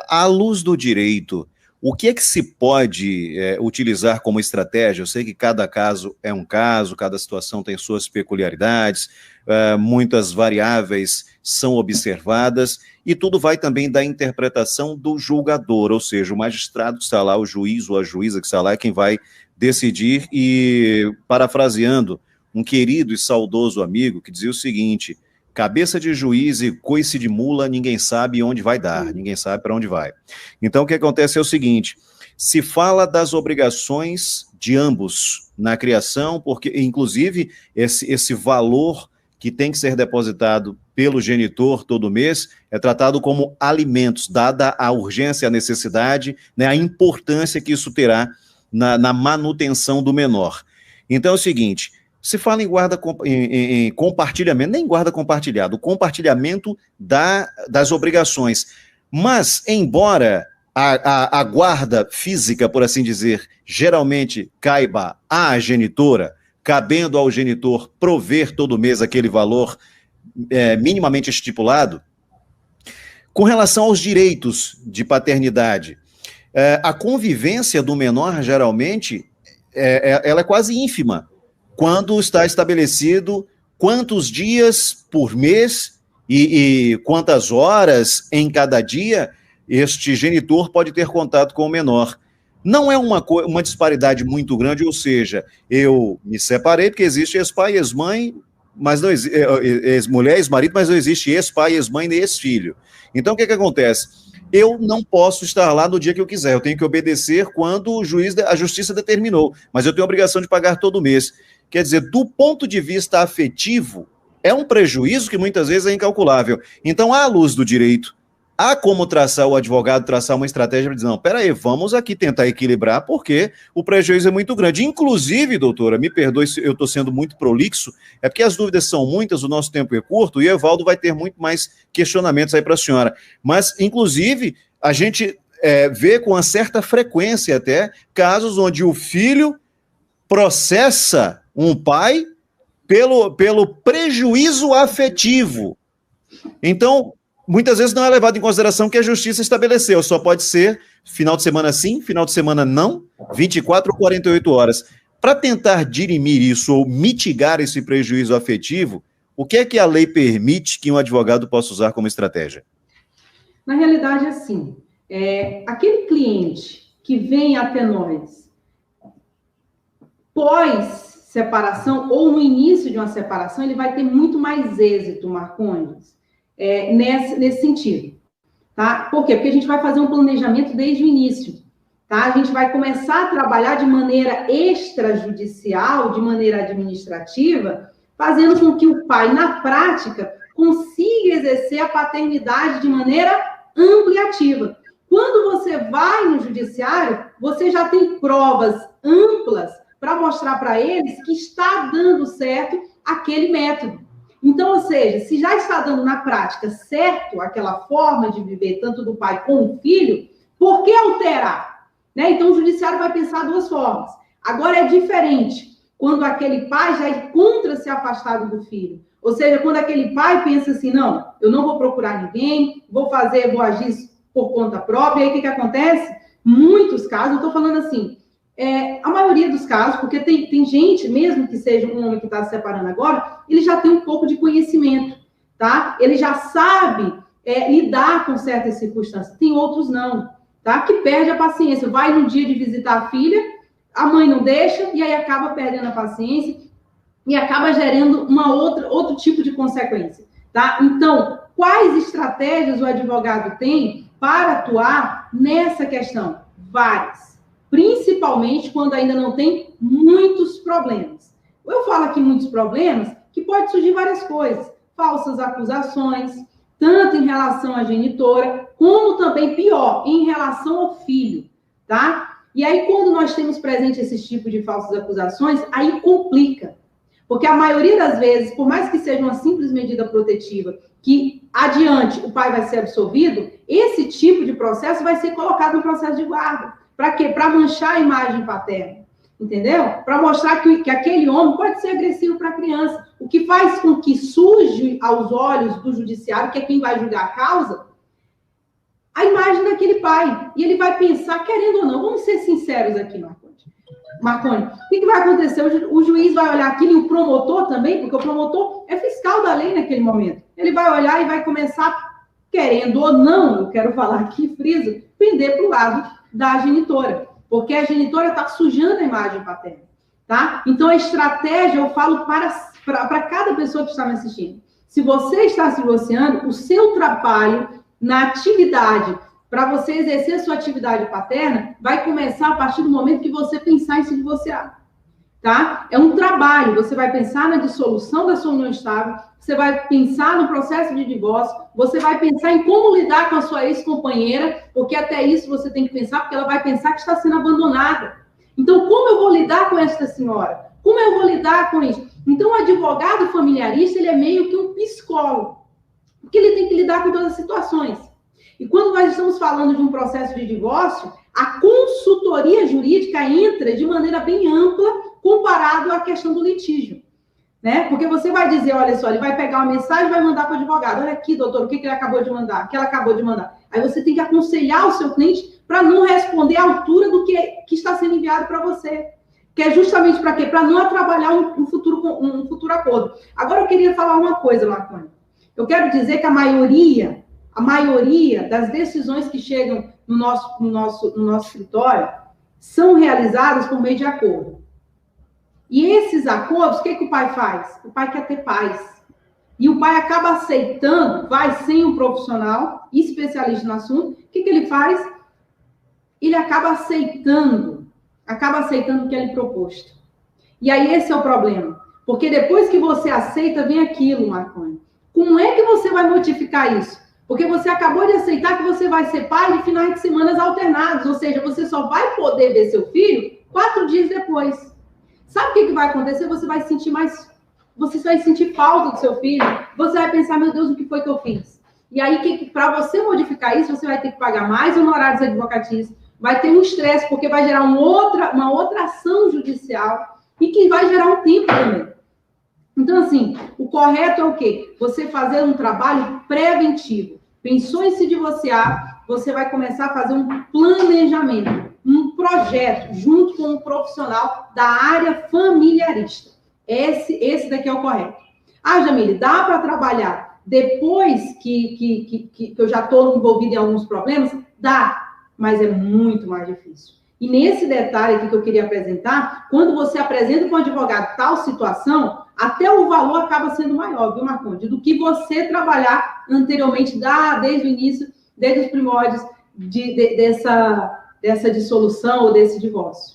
À luz do direito, o que é que se pode utilizar como estratégia? Eu sei que cada caso é um caso, cada situação tem suas peculiaridades, muitas variáveis são observadas, e tudo vai também da interpretação do julgador, ou seja, o magistrado que está lá, o juiz ou a juíza que está lá, é quem vai decidir. E, parafraseando um querido e saudoso amigo que dizia o seguinte: cabeça de juiz e coice de mula, ninguém sabe onde vai dar, ninguém sabe para onde vai. Então, o que acontece é o seguinte: se fala das obrigações de ambos na criação, porque, inclusive, esse valor que tem que ser depositado pelo genitor todo mês é tratado como alimentos, dada a urgência, a necessidade, né, a importância que isso terá na manutenção do menor. Então é o seguinte: se fala em compartilhamento, nem guarda compartilhado, compartilhamento das obrigações. Mas, embora a guarda física, por assim dizer, geralmente caiba à genitora, cabendo ao genitor prover todo mês aquele valor minimamente estipulado, com relação aos direitos de paternidade, a convivência do menor, geralmente, ela é quase ínfima, quando está estabelecido quantos dias por mês e quantas horas em cada dia este genitor pode ter contato com o menor. Não é uma disparidade muito grande, ou seja, eu me separei porque existe ex-pai, ex-mãe, mas não existe ex-mulher, ex-marido, mas não existe ex-pai, ex-mãe nem ex-filho. Então, o que acontece? Eu não posso estar lá no dia que eu quiser, eu tenho que obedecer quando a justiça determinou, mas eu tenho a obrigação de pagar todo mês. Quer dizer, do ponto de vista afetivo, é um prejuízo que muitas vezes é incalculável. Então, à luz do direito, há como o advogado traçar uma estratégia para dizer: não, peraí, vamos aqui tentar equilibrar, porque o prejuízo é muito grande. Inclusive, doutora, me perdoe se eu estou sendo muito prolixo, é porque as dúvidas são muitas, o nosso tempo é curto, e o Evaldo vai ter muito mais questionamentos aí para a senhora. Mas, inclusive, a gente vê com uma certa frequência até casos onde o filho processa um pai pelo prejuízo afetivo. Então, muitas vezes não é levado em consideração que a justiça estabeleceu, só pode ser final de semana sim, final de semana não, 24 ou 48 horas. Para tentar dirimir isso ou mitigar esse prejuízo afetivo, o que é que a lei permite que um advogado possa usar como estratégia? Na realidade, assim, aquele cliente que vem até nós pós-separação ou no início de uma separação, ele vai ter muito mais êxito, Marcondes, nesse sentido, tá? Por quê? Porque a gente vai fazer um planejamento desde o início, tá? A gente vai começar a trabalhar de maneira extrajudicial, de maneira administrativa, fazendo com que o pai, na prática, consiga exercer a paternidade de maneira ampliativa. Quando você vai no judiciário, você já tem provas amplas para mostrar para eles que está dando certo aquele método. Então, ou seja, se já está dando na prática certo aquela forma de viver, tanto do pai como do filho, por que alterar? Né? Então, o judiciário vai pensar duas formas. Agora, é diferente quando aquele pai já encontra-se afastado do filho. Ou seja, quando aquele pai pensa assim: não, eu não vou procurar ninguém, vou agir por conta própria. E aí, o que acontece? Muitos casos, eu estou falando assim, a maioria dos casos, porque tem gente, mesmo que seja um homem que está se separando agora, ele já tem um pouco de conhecimento, tá? Ele já sabe lidar com certas circunstâncias. Tem outros não, tá? Que perde a paciência. Vai no dia de visitar a filha, a mãe não deixa, e aí acaba perdendo a paciência e acaba gerando outro tipo de consequência, tá? Então, quais estratégias o advogado tem para atuar nessa questão? Várias. Principalmente quando ainda não tem muitos problemas. Eu falo aqui muitos problemas, que pode surgir várias coisas. Falsas acusações, tanto em relação à genitora, como também, pior, em relação ao filho, tá? E aí, quando nós temos presente esse tipo de falsas acusações, aí complica. Porque a maioria das vezes, por mais que seja uma simples medida protetiva, que adiante o pai vai ser absolvido, esse tipo de processo vai ser colocado no processo de guarda. Para quê? Para manchar a imagem paterna, entendeu? Para mostrar que aquele homem pode ser agressivo para a criança. O que faz com que surja aos olhos do judiciário, que é quem vai julgar a causa, a imagem daquele pai. E ele vai pensar, querendo ou não, vamos ser sinceros aqui, Marconi, o que vai acontecer? O juiz vai olhar aquilo e o promotor também, porque o promotor é fiscal da lei naquele momento. Ele vai olhar e vai começar, querendo ou não, eu quero falar aqui, friso, pender para o lado da genitora, porque a genitora está sujando a imagem paterna, tá? Então, a estratégia, eu falo para cada pessoa que está me assistindo. Se você está se divorciando, o seu trabalho na atividade, para você exercer sua atividade paterna, vai começar a partir do momento que você pensar em se divorciar, tá? É um trabalho, você vai pensar na dissolução da sua união estável, você vai pensar no processo de divórcio, você vai pensar em como lidar com a sua ex-companheira, porque até isso você tem que pensar, porque ela vai pensar que está sendo abandonada. Então, como eu vou lidar com esta senhora? Como eu vou lidar com isso? Então, o advogado familiarista, ele é meio que um psicólogo, porque ele tem que lidar com todas as situações. E quando nós estamos falando de um processo de divórcio, a consultoria jurídica entra de maneira bem ampla comparado à questão do litígio, né? Porque você vai dizer, olha só, ele vai pegar uma mensagem e vai mandar para o advogado. Olha aqui, doutor, o que ele acabou de mandar? O que ela acabou de mandar? Aí você tem que aconselhar o seu cliente para não responder à altura do que está sendo enviado para você. Que é justamente para quê? Para não atrapalhar um futuro acordo. Agora, eu queria falar uma coisa, Marconi. Eu quero dizer que a maioria das decisões que chegam no nosso escritório são realizadas por meio de acordo. E esses acordos, o que o pai faz? O pai quer ter paz. E o pai acaba aceitando, vai sem um profissional especialista no assunto. O que ele faz? Ele acaba aceitando o que é lhe proposto. E aí esse é o problema. Porque depois que você aceita, vem aquilo, Marconi. Como é que você vai notificar isso? Porque você acabou de aceitar que você vai ser pai de finais de semana alternados, ou seja, você só vai poder ver seu filho 4 dias depois. Sabe o que vai acontecer? Você vai sentir falta do seu filho, você vai pensar, meu Deus, o que foi que eu fiz? E aí, para você modificar isso, você vai ter que pagar mais honorários advocatícios, vai ter um estresse, porque vai gerar uma outra ação judicial e que vai gerar um tempo também. Então, assim, o correto é o quê? Você fazer um trabalho preventivo. Pensou em se divorciar, você vai começar a fazer um planejamento, um projeto, junto com um profissional da área familiarista. Esse daqui é o correto. Ah, Jamile, dá para trabalhar depois que eu já estou envolvida em alguns problemas? Dá, mas é muito mais difícil. E nesse detalhe aqui que eu queria apresentar, quando você apresenta para o advogado tal situação, até o valor acaba sendo maior, viu, Marcondes? Do que você trabalhar anteriormente, desde o início, desde os primórdios dessa dissolução ou desse divórcio.